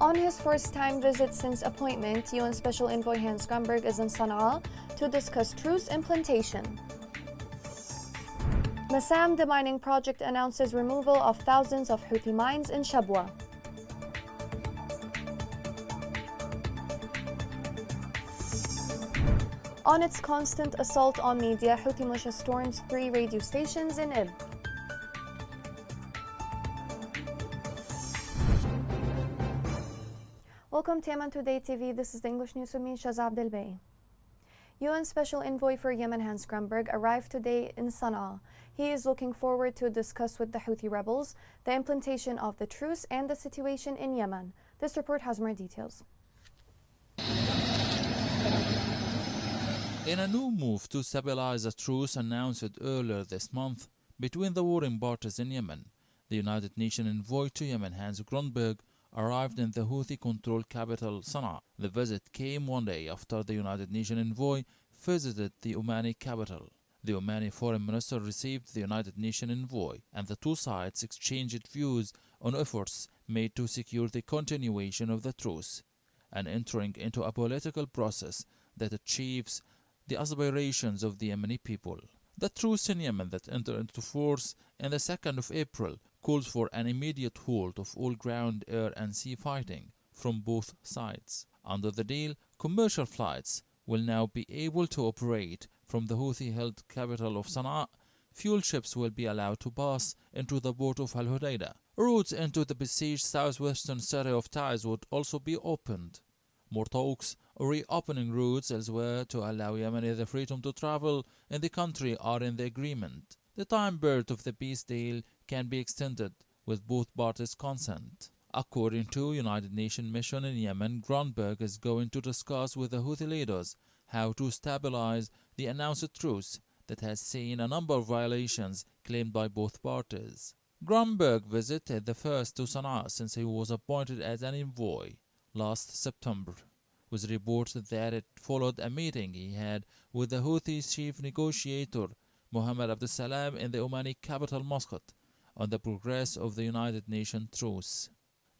On his first-time visit since appointment, UN Special Envoy Hans Grunberg is in Sana'a to discuss truce implementation. Massam, the mining project, announces removal of thousands of Houthi mines in Shabwa. On its constant assault on media, Houthi militia storms 3 radio stations in Ib. Welcome to Yemen Today TV. This is the English news with me, Shaz Abdelbay. UN Special Envoy for Yemen Hans Grunberg arrived today in Sana'a. He is looking forward to discuss with the Houthi rebels the implementation of the truce and the situation in Yemen. This report has more details. In a new move to stabilize a truce announced earlier this month between the warring parties in Yemen, the United Nations envoy to Yemen Hans Grunberg arrived in the Houthi-controlled capital Sana'a. The visit came one day after the United Nations envoy visited the Omani capital. The Omani foreign minister received the United Nations envoy, and the two sides exchanged views on efforts made to secure the continuation of the truce and entering into a political process that achieves the aspirations of the Yemeni people. The truce in Yemen that entered into force on the 2nd of April calls for an immediate halt of all ground, air and sea fighting from both sides. Under the deal, commercial flights will now be able to operate from the Houthi-held capital of Sana'a. Fuel ships will be allowed to pass into the port of Al Hudaydah. Routes into the besieged southwestern city of Taiz would also be opened. More talks or reopening routes elsewhere to allow Yemenis the freedom to travel in the country are in the agreement. The time period of the peace deal can be extended with both parties' consent. According to United Nations mission in Yemen, Grunberg is going to discuss with the Houthi leaders how to stabilize the announced truce that has seen a number of violations claimed by both parties. Grunberg visited the first to Sana'a since he was appointed as an envoy last September, with reports that it followed a meeting he had with the Houthi chief negotiator Mohammed Abdel Salam in the Omani capital Muscat on the progress of the United Nations truce.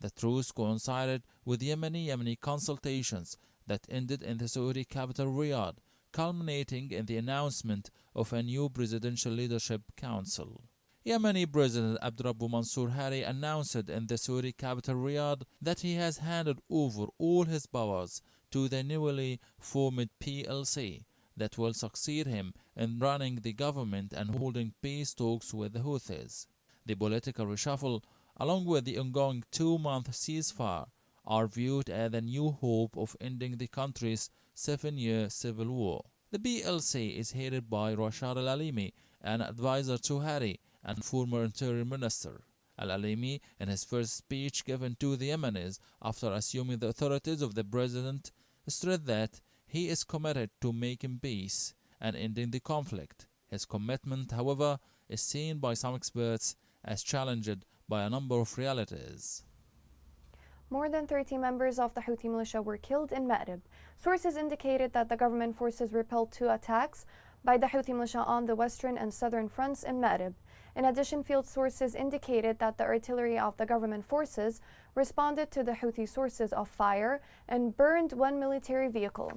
The truce coincided with Yemeni consultations that ended in the Saudi capital Riyadh, culminating in the announcement of a new presidential leadership council. Yemeni President Abdurrabbu Mansour Hadi announced in the Saudi capital Riyadh that he has handed over all his powers to the newly formed PLC that will succeed him in running the government and holding peace talks with the Houthis. The political reshuffle, along with the ongoing 2-month ceasefire, are viewed as a new hope of ending the country's 7-year civil war. The PLC is headed by Rashad al-Alimi, an advisor to Hadi and former interior minister. Al-Alimi, in his first speech given to the Yemenis after assuming the authorities of the president, stressed that he is committed to making peace and ending the conflict. His commitment, however, is seen by some experts as challenged by a number of realities. More than 30 members of the Houthi militia were killed in Marib. Sources indicated that the government forces repelled 2 attacks by the Houthi militia on the western and southern fronts in Marib. In addition, field sources indicated that the artillery of the government forces responded to the Houthi sources of fire and burned 1 military vehicle.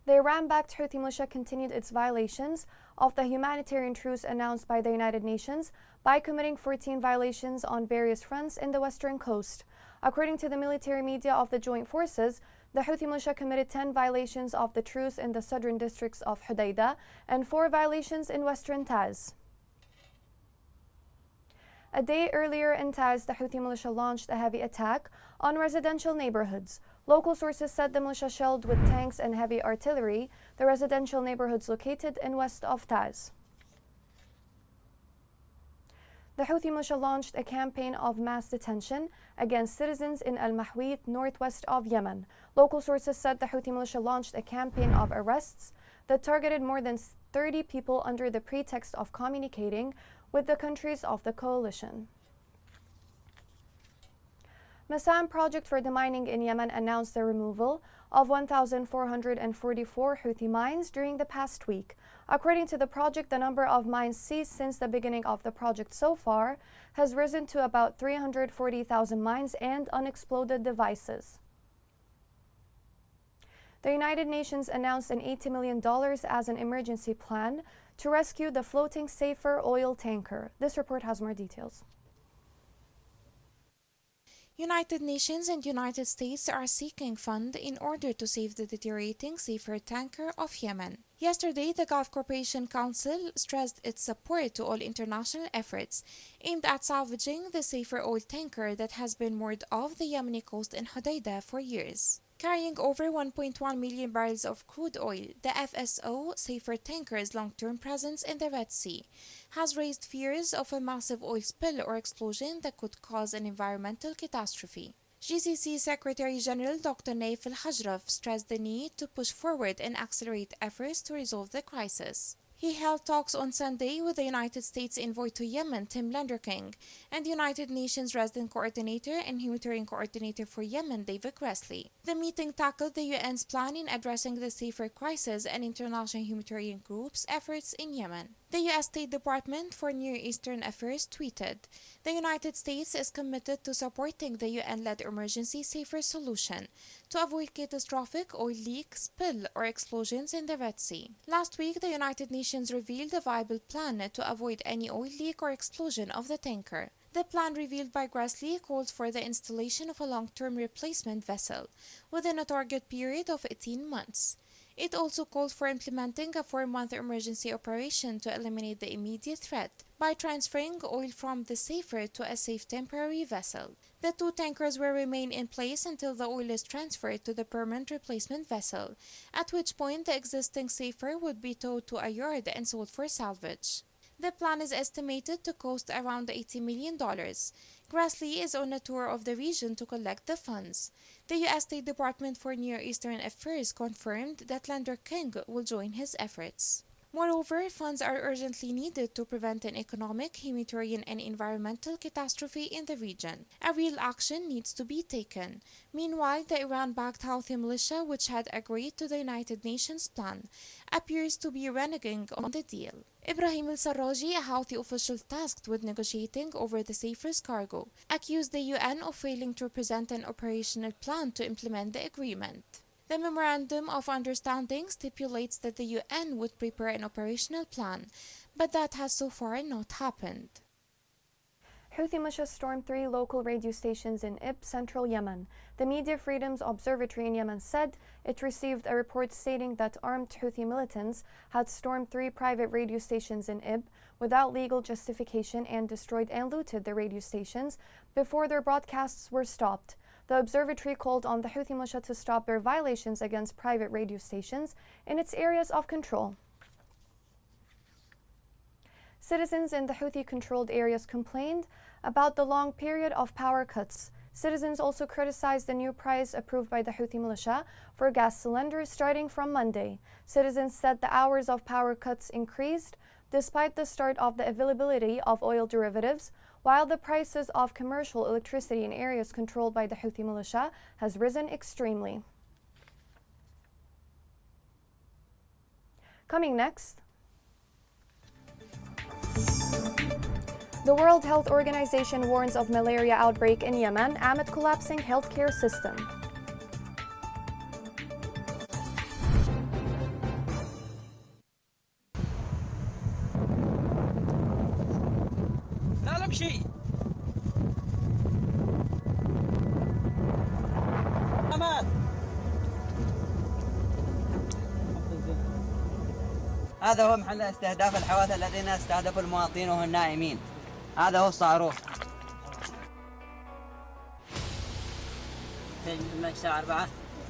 The Iran-backed Houthi militia continued its violations of the humanitarian truce announced by the United Nations by committing 14 violations on various fronts in the western coast. According to the military media of the joint forces, the Houthi militia committed 10 violations of the truce in the southern districts of Hudaydah and 4 violations in western Taiz. A day earlier in Taiz, the Houthi militia launched a heavy attack on residential neighborhoods. Local sources said the militia shelled with tanks and heavy artillery the residential neighborhoods located in west of Taiz. The Houthi militia launched a campaign of mass detention against citizens in Al-Mahwit, northwest of Yemen. Local sources said the Houthi militia launched a campaign of arrests that targeted more than 30 people under the pretext of communicating with the countries of the coalition. Masam project for demining in Yemen announced the removal of 1,444 Houthi mines during the past week. According to the project, the number of mines seized since the beginning of the project so far has risen to about 340,000 mines and unexploded devices. The United Nations announced an $80 million as an emergency plan to rescue the floating Safer oil tanker. This report has more details. United Nations and United States are seeking funds in order to save the deteriorating Safer tanker of Yemen. Yesterday, the Gulf Cooperation Council stressed its support to all international efforts aimed at salvaging the Safer oil tanker that has been moored off the Yemeni coast in Hodeidah for years. Carrying over 1.1 million barrels of crude oil, the FSO Safer tanker's long-term presence in the Red Sea has raised fears of a massive oil spill or explosion that could cause an environmental catastrophe. GCC Secretary General Dr. Naif Al-Hajraf stressed the need to push forward and accelerate efforts to resolve the crisis. He held talks on Sunday with the United States Envoy to Yemen, Tim Lenderking, and United Nations Resident Coordinator and Humanitarian Coordinator for Yemen, David Gressly. The meeting tackled the UN's plan in addressing the Safer crisis and international humanitarian groups' efforts in Yemen. The U.S. State Department for Near Eastern Affairs tweeted, "The United States is committed to supporting the UN-led emergency Safer solution to avoid catastrophic oil leak, spill, or explosions in the Red Sea." Last week, the United Nations revealed a viable plan to avoid any oil leak or explosion of the tanker. The plan revealed by Gressly calls for the installation of a long-term replacement vessel within a target period of 18 months. It also called for implementing a 4-month emergency operation to eliminate the immediate threat by transferring oil from the Safer to a safe temporary vessel. The two tankers will remain in place until the oil is transferred to the permanent replacement vessel, at which point the existing Safer would be towed to a yard and sold for salvage. The plan is estimated to cost around $80 million. Gressly is on a tour of the region to collect the funds. The U.S. State Department for Near Eastern Affairs confirmed that Lenderking will join his efforts. Moreover, funds are urgently needed to prevent an economic, humanitarian, and environmental catastrophe in the region. A real action needs to be taken. Meanwhile, the Iran-backed Houthi militia, which had agreed to the United Nations plan, appears to be reneging on the deal. Ibrahim al-Sarraji, a Houthi official tasked with negotiating over the Safer's cargo, accused the UN of failing to present an operational plan to implement the agreement. The Memorandum of Understanding stipulates that the UN would prepare an operational plan, but that has so far not happened. Houthi militia stormed 3 local radio stations in Ib, central Yemen. The Media Freedoms Observatory in Yemen said it received a report stating that armed Houthi militants had stormed 3 private radio stations in Ib without legal justification and destroyed and looted the radio stations before their broadcasts were stopped. The observatory called on the Houthi militia to stop their violations against private radio stations in its areas of control. Citizens in the Houthi-controlled areas complained about the long period of power cuts. Citizens also criticized the new price approved by the Houthi militia for gas cylinders starting from Monday. Citizens said the hours of power cuts increased despite the start of the availability of oil derivatives, while the prices of commercial electricity in areas controlled by the Houthi militia has risen extremely. Coming next, the World Health Organization warns of malaria outbreak in Yemen amid collapsing healthcare system. هذا هو محل استهداف الحوثي الذين استهدفوا المواطنين وهم نائمين. هذا هو الصاروخ. من الساعة 4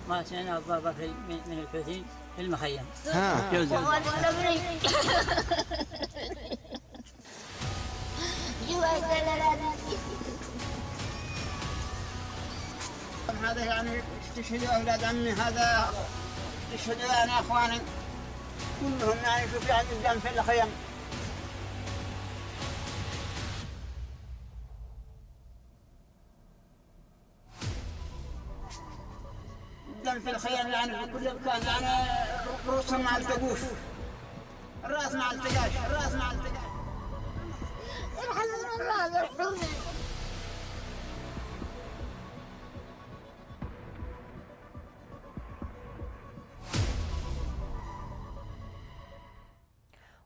ما سمعنا الضربة من الحوثيين في المخيم. هذا يعني استشهدوا أولاد عمي، هذا استشهدوا يعني أخواني كلهم، يعني شوف يعني قدام في الخيم. جدا في الخيام يعني في كل مكان يعني رؤوسهم ما التقوش الراس ما التقاش الراس ما التقاش الحمد لله الحمد.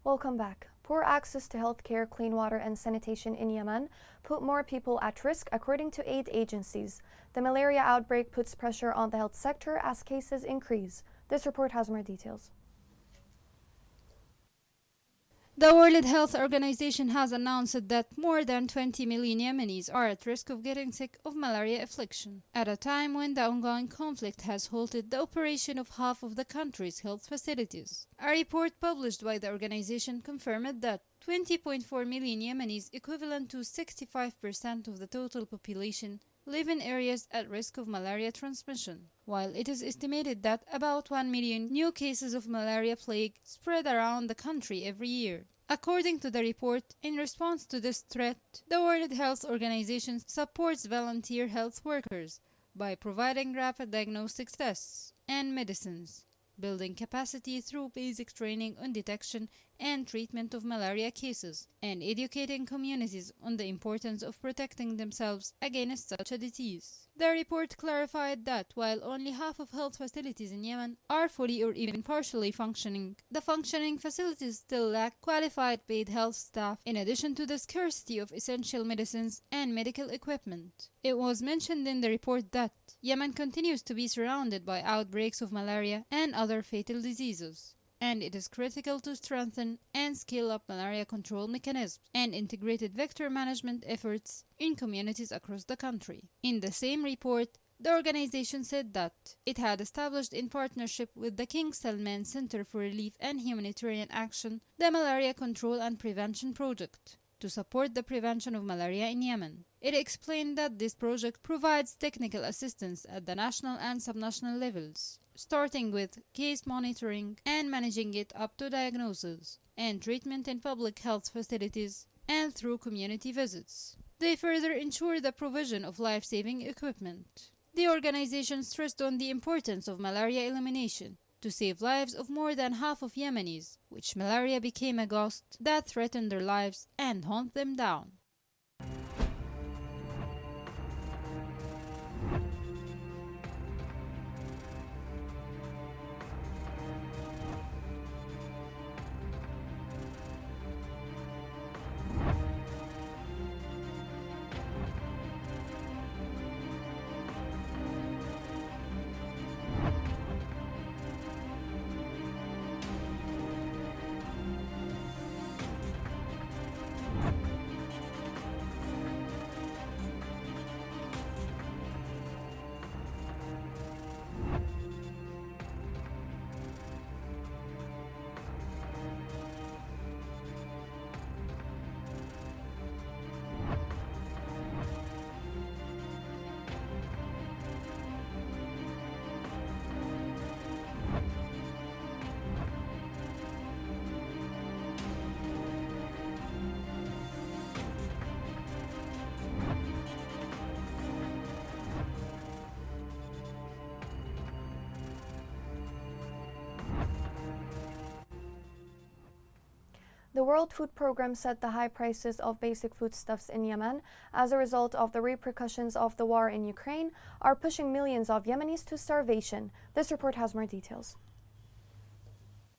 Welcome back. Poor access to healthcare, clean water, and sanitation in Yemen put more people at risk, according to aid agencies. The malaria outbreak puts pressure on the health sector as cases increase. This report has more details. The World Health Organization has announced that more than 20 million Yemenis are at risk of getting sick of malaria affliction, at a time when the ongoing conflict has halted the operation of half of the country's health facilities. A report published by the organization confirmed that 20.4 million Yemenis, equivalent to 65% of the total population, live in areas at risk of malaria transmission, while it is estimated that about 1 million new cases of malaria plague spread around the country every year. According to the report, in response to this threat, the World Health Organization supports volunteer health workers by providing rapid diagnostic tests and medicines, building capacity through basic training on detection and treatment of malaria cases, and educating communities on the importance of protecting themselves against such a disease. The report clarified that while only half of health facilities in Yemen are fully or even partially functioning, the functioning facilities still lack qualified paid health staff, in addition to the scarcity of essential medicines and medical equipment. It was mentioned in the report that Yemen continues to be surrounded by outbreaks of malaria and other fatal diseases, and it is critical to strengthen and scale up malaria control mechanisms and integrated vector management efforts in communities across the country. In the same report, the organization said that it had established, in partnership with the King Salman Center for Relief and Humanitarian Action, the Malaria Control and Prevention Project to support the prevention of malaria in Yemen. It explained that this project provides technical assistance at the national and subnational levels, starting with case monitoring and managing it up to diagnosis and treatment in public health facilities and through community visits. They further ensure the provision of life-saving equipment. The organization stressed on the importance of malaria elimination to save lives of more than half of Yemenis, which malaria became a ghost that threatened their lives and haunt them down. The World Food Programme said the high prices of basic foodstuffs in Yemen, as a result of the repercussions of the war in Ukraine, are pushing millions of Yemenis to starvation. This report has more details.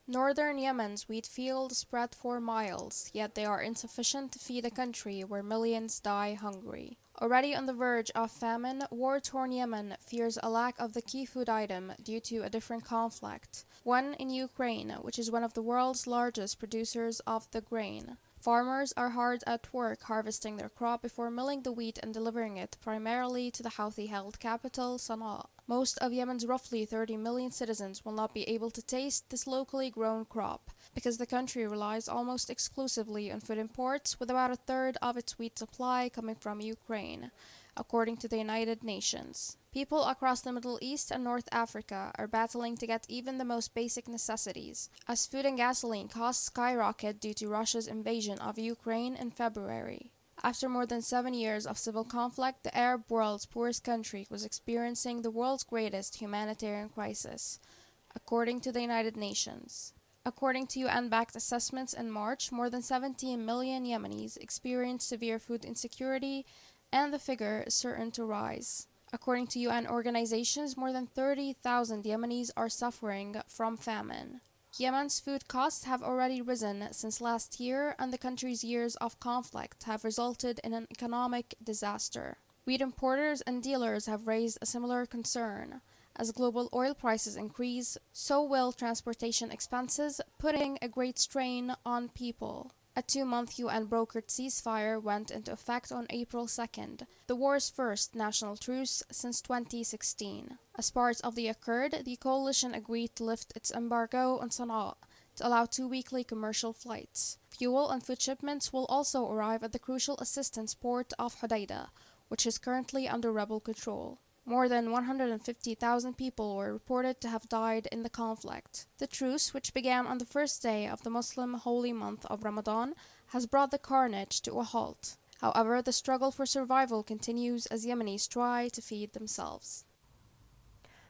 Northern Yemen's wheat fields spread for miles, yet they are insufficient to feed a country where millions die hungry. Already on the verge of famine, war-torn Yemen fears a lack of the key food item due to a different conflict, one in Ukraine, which is one of the world's largest producers of the grain. Farmers are hard at work harvesting their crop before milling the wheat and delivering it primarily to the Houthi-held capital, Sana'a. Most of Yemen's roughly 30 million citizens will not be able to taste this locally grown crop, because the country relies almost exclusively on food imports, with about a third of its wheat supply coming from Ukraine, according to the United Nations. People across the Middle East and North Africa are battling to get even the most basic necessities, as food and gasoline costs skyrocket due to Russia's invasion of Ukraine in February. After more than 7 years of civil conflict, the Arab world's poorest country was experiencing the world's greatest humanitarian crisis, according to the United Nations. According to UN-backed assessments in March, more than 17 million Yemenis experienced severe food insecurity, and the figure is certain to rise. According to UN organizations, more than 30,000 Yemenis are suffering from famine. Yemen's food costs have already risen since last year, and the country's years of conflict have resulted in an economic disaster. Wheat importers and dealers have raised a similar concern. As global oil prices increase, so will transportation expenses, putting a great strain on people. A 2-month UN-brokered ceasefire went into effect on April 2nd, the war's first national truce since 2016. As part of the accord, the coalition agreed to lift its embargo on Sana'a to allow 2 weekly commercial flights. Fuel and food shipments will also arrive at the crucial assistance port of Hodeidah, which is currently under rebel control. More than 150,000 people were reported to have died in the conflict. The truce, which began on the first day of the Muslim holy month of Ramadan, has brought the carnage to a halt. However, the struggle for survival continues as Yemenis try to feed themselves.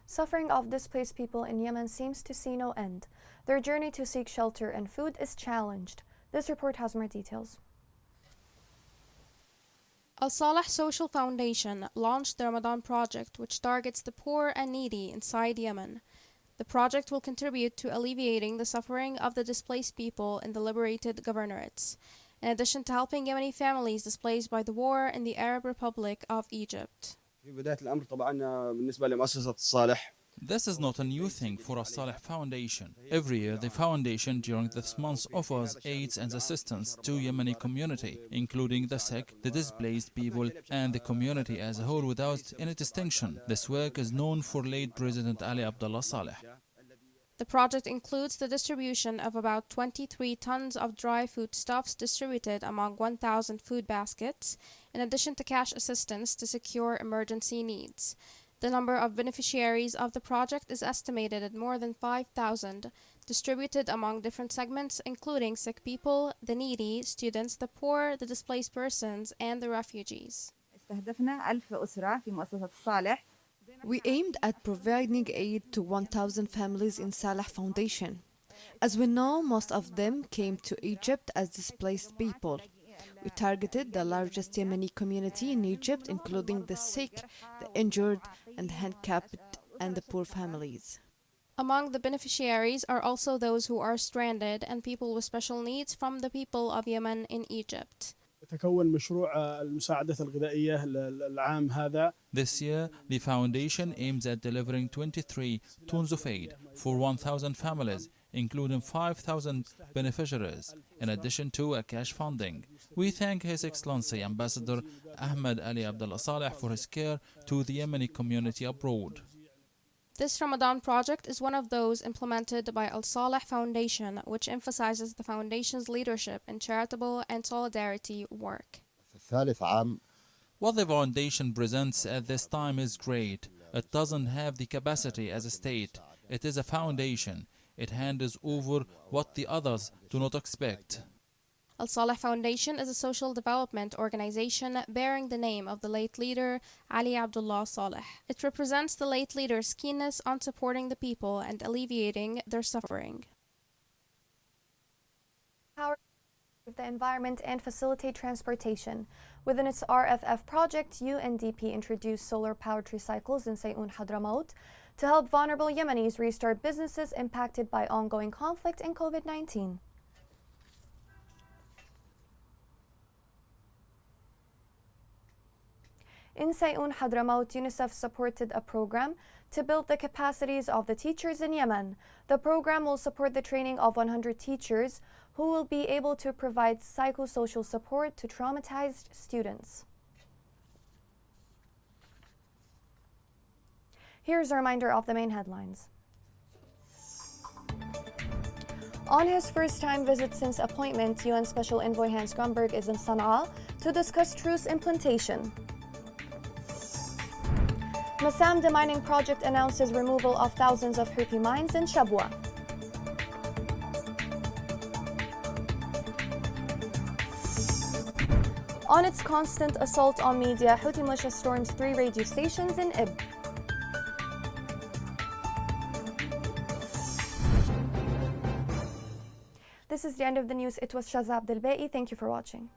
Suffering of displaced people in Yemen seems to see no end. Their journey to seek shelter and food is challenged. This report has more details. Al Saleh Social Foundation launched the Ramadan project, which targets the poor and needy inside Yemen. The project will contribute to alleviating the suffering of the displaced people in the liberated governorates, in addition to helping Yemeni families displaced by the war in the Arab Republic of Egypt. This is not a new thing for Al Saleh Foundation. Every year, the foundation during this month offers aids and assistance to Yemeni community, including the sick, the displaced people, and the community as a whole without any distinction. This work is known for late President Ali Abdullah Saleh. The project includes the distribution of about 23 tons of dry foodstuffs distributed among 1,000 food baskets, in addition to cash assistance to secure emergency needs. The number of beneficiaries of the project is estimated at more than 5,000, distributed among different segments, including sick people, the needy, students, the poor, the displaced persons, and the refugees. We aimed at providing aid to 1,000 families in Saleh Foundation. As we know, most of them came to Egypt as displaced people. We targeted the largest Yemeni community in Egypt, including the sick, the injured, and handicapped, and the poor families. Among the beneficiaries are also those who are stranded and people with special needs from the people of Yemen in Egypt. This year, the foundation aims at delivering 23 tons of aid for 1,000 families, including 5,000 beneficiaries, in addition to a cash funding. We thank His Excellency Ambassador Ahmed Ali Abdullah Saleh for his care to the Yemeni community abroad. This Ramadan project is one of those implemented by Al Saleh Foundation, which emphasizes the foundation's leadership in charitable and solidarity work. What the foundation presents at this time is great. It doesn't have the capacity as a state. It is a foundation. It hands over what the others do not expect. Al Saleh Foundation is a social development organization bearing the name of the late leader Ali Abdullah Saleh. It represents the late leader's keenness on supporting the people and alleviating their suffering. Power the environment and facilitate transportation. Within its RFF project, UNDP introduced solar-powered tricycles in Sayun Hadramaut to help vulnerable Yemenis restart businesses impacted by ongoing conflict and COVID-19. In Sayun Hadramaut, UNICEF supported a program to build the capacities of the teachers in Yemen. The program will support the training of 100 teachers who will be able to provide psychosocial support to traumatized students. Here's a reminder of the main headlines. On his first-time visit since appointment, UN Special Envoy Hans Grunberg is in Sana'a to discuss truce implementation. Massam demining project announces removal of thousands of Houthi mines in Shabwa. On its constant assault on media, Houthi militia stormed 3 radio stations in Ib. This is the end of the news. It was Shazza Abdelbaei. Thank you for watching.